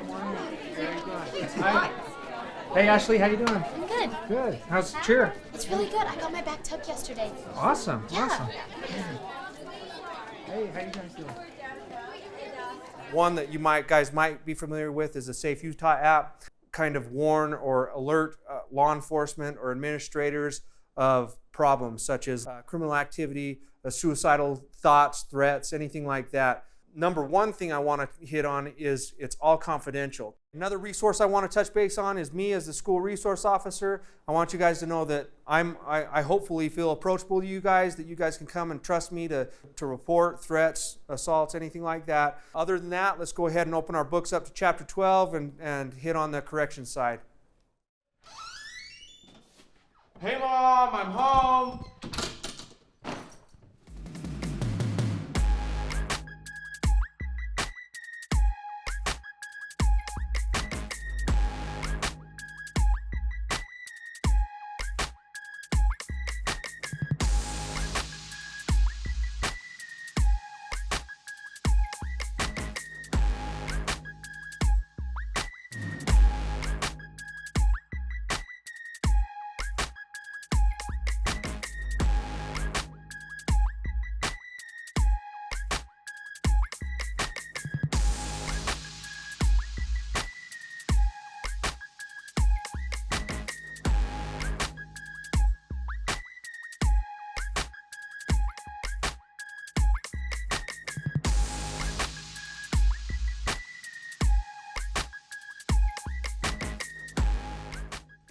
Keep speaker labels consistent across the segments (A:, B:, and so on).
A: Very good. Hi. Hey, Ashley, how you doing?
B: I'm good.
A: Good. How's cheer?
B: It's really good. I got my back tucked yesterday.
A: Awesome.
B: Yeah.
A: Awesome. Hey, how you guys doing?
C: One that you guys might be familiar with is the Safe Utah app. Kind of warn or alert law enforcement or administrators of problems such as criminal activity, suicidal thoughts, threats, anything like that. Number one thing I want to hit on is it's all confidential. Another resource I want to touch base on is me as the school resource officer. I want you guys to know that I hopefully feel approachable to you guys, that you guys can come and trust me to report threats, assaults, anything like that. Other than that, let's go ahead and open our books up to chapter 12 and hit on the correction side. Hey Mom, I'm home.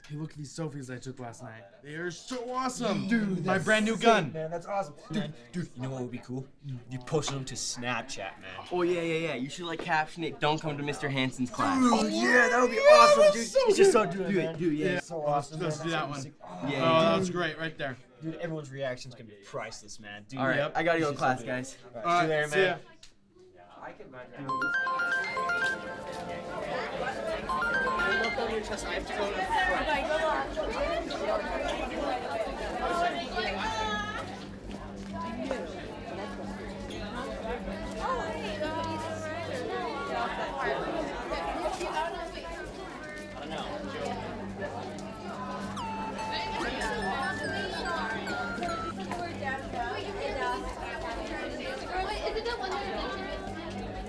D: Hey, look at these selfies I took last night. They are so awesome! Dude, my brand new gun!
E: Man, that's awesome.
F: Dude, you know what would be cool? You posted them to Snapchat, man.
E: Oh, yeah. You should, caption it, "Don't come to Mr. Hanson's class."
F: Oh, yeah, that would be awesome, dude.
E: It's just so do it,
F: Dude, yeah.
D: So awesome. Let's do that one.
E: Yeah,
D: Oh, that was great right there.
F: Dude, everyone's reaction's gonna be priceless, man. Dude,
E: All right, I gotta go to class, guys.
D: All right,
E: see you later,
D: see
E: man.
D: ya.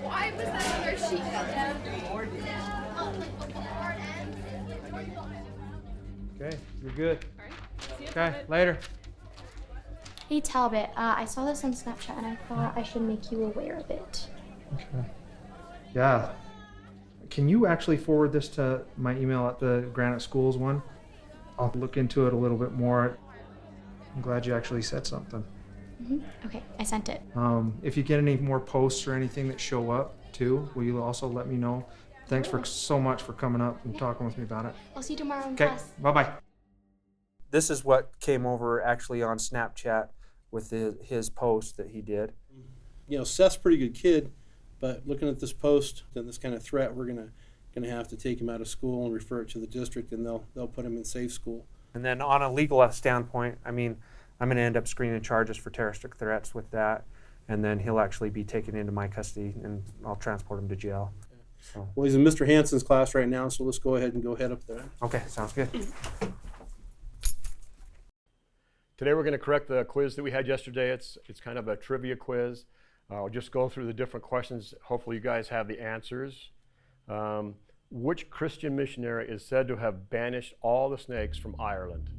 G: Why was that other sheet?
A: Okay, you're good. Okay, later.
B: Hey Talbot, I saw this on Snapchat and I thought I should make you aware of it.
A: Okay. Yeah. Can you actually forward this to my email at the Granite Schools one? I'll look into it a little bit more. I'm glad you actually said something.
B: Okay, I sent it.
A: If you get any more posts or anything that show up too, will you also let me know? Thanks for so much for coming up and talking with me about it.
B: I'll see you tomorrow in
A: Okay,
B: class.
A: bye-bye.
C: This is what came over actually on Snapchat with his post that he did.
H: You know, Seth's a pretty good kid, but looking at this post and this kind of threat, we're gonna have to take him out of school and refer it to the district, and they'll put him in safe school.
C: And then on a legal standpoint, I mean, I'm going to end up screening charges for terroristic threats with that, and then he'll actually be taken into my custody, and I'll transport him to jail. So.
H: Well, he's in Mr. Hanson's class right now, so let's go ahead and head up there.
C: Okay, sounds good.
I: Today we're going to correct the quiz that we had yesterday. It's kind of a trivia quiz. I'll just go through the different questions. Hopefully you guys have the answers. Which Christian missionary is said to have banished all the snakes from Ireland?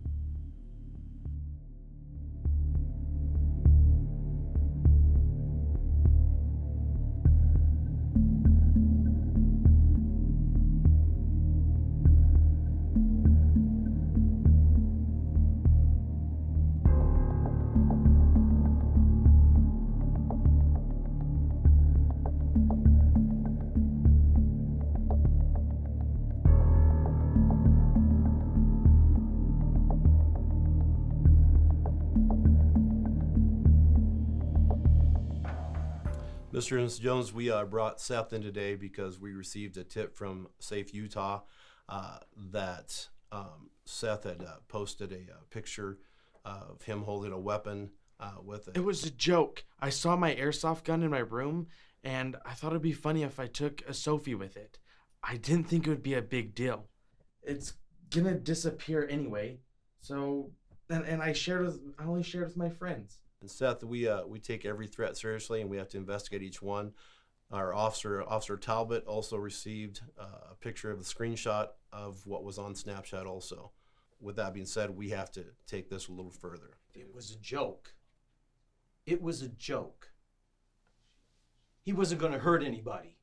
J: Mr. and Mrs. Jones, we brought Seth in today because we received a tip from Safe Utah that Seth had posted a picture of him holding a weapon with it.
D: It was a joke. I saw my airsoft gun in my room, and I thought it'd be funny if I took a selfie with it. I didn't think it would be a big deal. It's gonna disappear anyway. So, and I only shared with my friends.
J: And Seth, we take every threat seriously, and we have to investigate each one. Our Officer Talbot also received a picture of the screenshot of what was on Snapchat also. With that being said, we have to take this a little further.
F: It was a joke. It was a joke. He wasn't going to hurt anybody.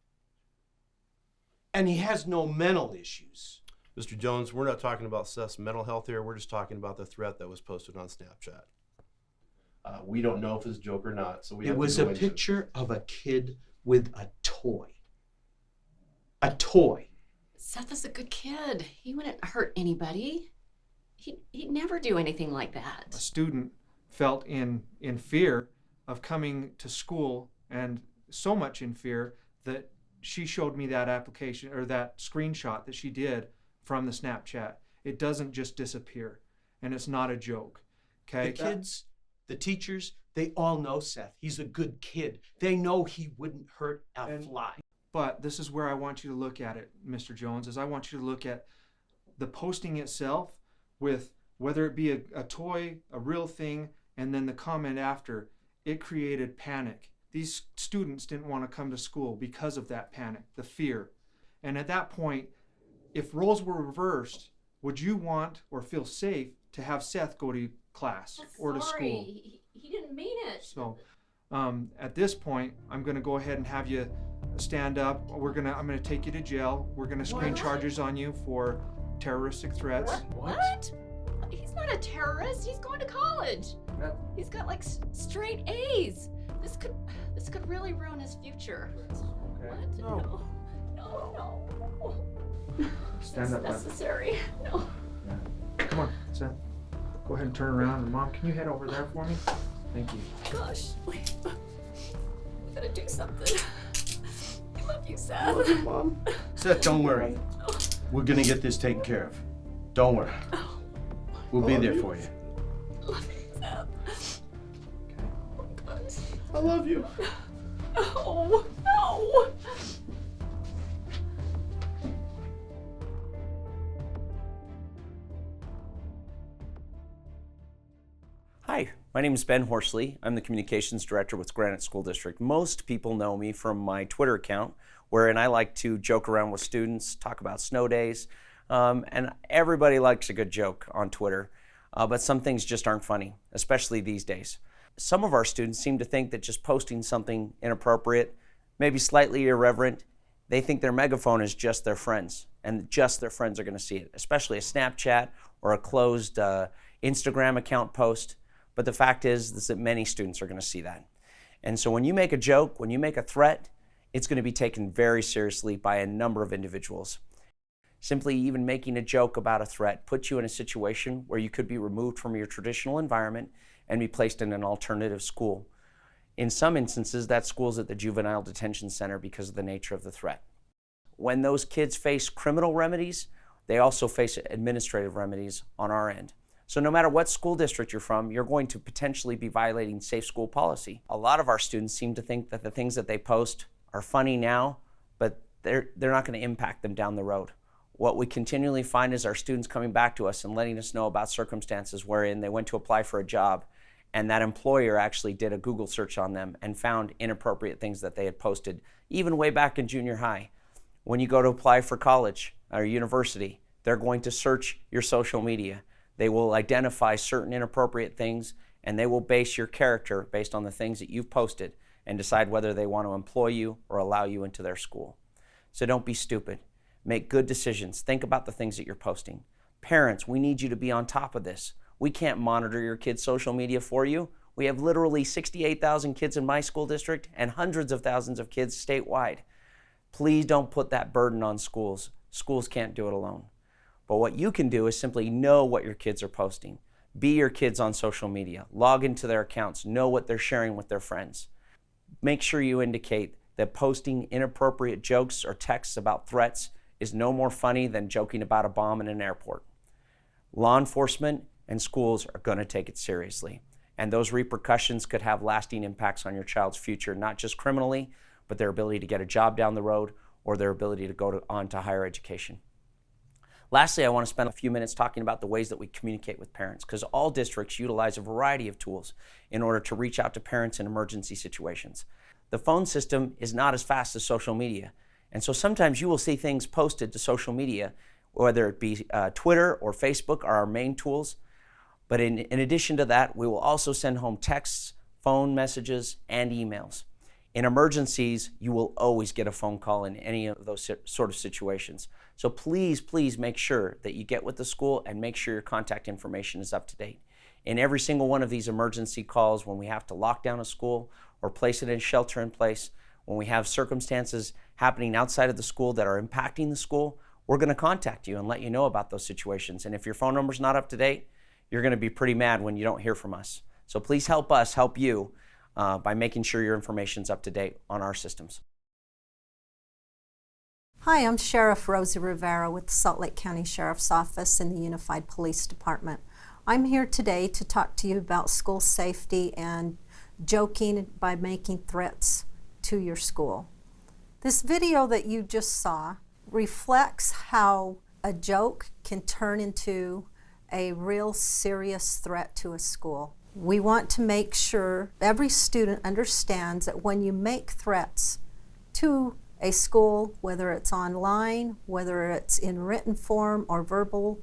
F: And he has no mental issues.
J: Mr. Jones, we're not talking about Seth's mental health here. We're just talking about the threat that was posted on Snapchat. We don't know if it's a joke or not, so we have
F: It was
J: to
F: a
J: go into
F: picture of a kid with a toy. A toy.
K: Seth is a good kid. He wouldn't hurt anybody. He'd never do anything like that.
A: A student felt in fear of coming to school, and so much in fear that she showed me that application or that screenshot that she did from the Snapchat. It doesn't just disappear, and it's not a joke. Okay?
F: The kids, the teachers, they all know Seth. He's a good kid. They know he wouldn't hurt a fly.
A: But this is where I want you to look at it, Mr. Jones, is I want you to look at the posting itself with whether it be a toy, a real thing, and then the comment after. It created panic. These students didn't want to come to school because of that panic, the fear. And at that point, if roles were reversed, would you want or feel safe to have Seth go to class or to school?
K: He didn't mean it.
A: So at this point, I'm going to go ahead and have you stand up. I'm going to take you to jail. We're going to screen charges on you for terroristic threats.
K: What? He's not a terrorist. He's going to college. He's got like straight A's. This could really ruin his future.
A: Okay.
K: What?
A: No.
K: No.
A: Stand up.
K: That's necessary. No.
A: Come on, Seth. Go ahead and turn around. And Mom, can you head over there for me? Thank you.
K: Gosh, we gotta do something. I love you, Seth.
F: Mom. Seth, don't worry. We're gonna get this taken care of. Don't worry. We'll be there for you.
K: I love you, Seth. Oh, gosh.
F: I love you.
K: Oh, no.
E: Hi, my name is Ben Horsley. I'm the Communications Director with Granite School District. Most people know me from my Twitter account, wherein I like to joke around with students, talk about snow days, and everybody likes a good joke on Twitter, but some things just aren't funny, especially these days. Some of our students seem to think that just posting something inappropriate, maybe slightly irreverent, they think their megaphone is just their friends, and just their friends are going to see it, especially a Snapchat or a closed Instagram account post. But the fact is that many students are going to see that. And so when you make a joke, when you make a threat, it's going to be taken very seriously by a number of individuals. Simply even making a joke about a threat puts you in a situation where you could be removed from your traditional environment and be placed in an alternative school. In some instances, that school's at the juvenile detention center because of the nature of the threat. When those kids face criminal remedies, they also face administrative remedies on our end. So no matter what school district you're from, you're going to potentially be violating safe school policy. A lot of our students seem to think that the things that they post are funny now, but they're not going to impact them down the road. What we continually find is our students coming back to us and letting us know about circumstances wherein they went to apply for a job and that employer actually did a Google search on them and found inappropriate things that they had posted, even way back in junior high. When you go to apply for college or university, they're going to search your social media. They will identify certain inappropriate things, and they will base your character based on the things that you've posted and decide whether they want to employ you or allow you into their school. So don't be stupid. Make good decisions. Think about the things that you're posting. Parents, we need you to be on top of this. We can't monitor your kids' social media for you. We have literally 68,000 kids in my school district and hundreds of thousands of kids statewide. Please don't put that burden on schools. Schools can't do it alone. But what you can do is simply know what your kids are posting. Be your kids on social media. Log into their accounts. Know what they're sharing with their friends. Make sure you indicate that posting inappropriate jokes or texts about threats is no more funny than joking about a bomb in an airport. Law enforcement and schools are going to take it seriously. And those repercussions could have lasting impacts on your child's future, not just criminally, but their ability to get a job down the road or their ability to go on to higher education. Lastly, I want to spend a few minutes talking about the ways that we communicate with parents, because all districts utilize a variety of tools in order to reach out to parents in emergency situations. The phone system is not as fast as social media, and so sometimes you will see things posted to social media, whether it be Twitter or Facebook are our main tools. But in addition to that, we will also send home texts, phone messages, and emails. In emergencies, you will always get a phone call in any of those sort of situations. So please, please make sure that you get with the school and make sure your contact information is up to date. In every single one of these emergency calls, when we have to lock down a school or place it in shelter in place, when we have circumstances happening outside of the school that are impacting the school, we're going to contact you and let you know about those situations. And if your phone number's not up to date, you're going to be pretty mad when you don't hear from us. So please help us help you by making sure your information's up to date on our systems.
L: Hi, I'm Sheriff Rosie Rivera with the Salt Lake County Sheriff's Office in the Unified Police Department. I'm here today to talk to you about school safety and joking by making threats to your school. This video that you just saw reflects how a joke can turn into a real serious threat to a school. We want to make sure every student understands that when you make threats to a school, whether it's online, whether it's in written form or verbal,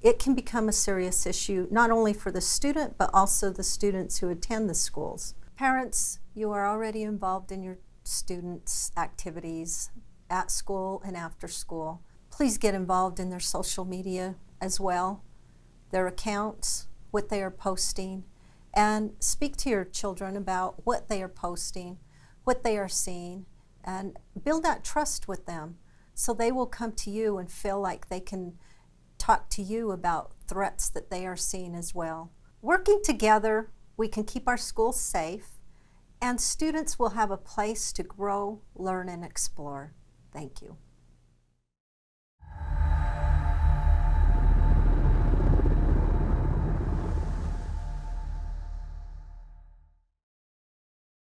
L: it can become a serious issue, not only for the student, but also the students who attend the schools. Parents, you are already involved in your students' activities at school and after school. Please get involved in their social media as well, their accounts, what they are posting, and speak to your children about what they are posting, what they are seeing, and build that trust with them so they will come to you and feel like they can talk to you about threats that they are seeing as well. Working together, we can keep our schools safe, and students will have a place to grow, learn, and explore. Thank you.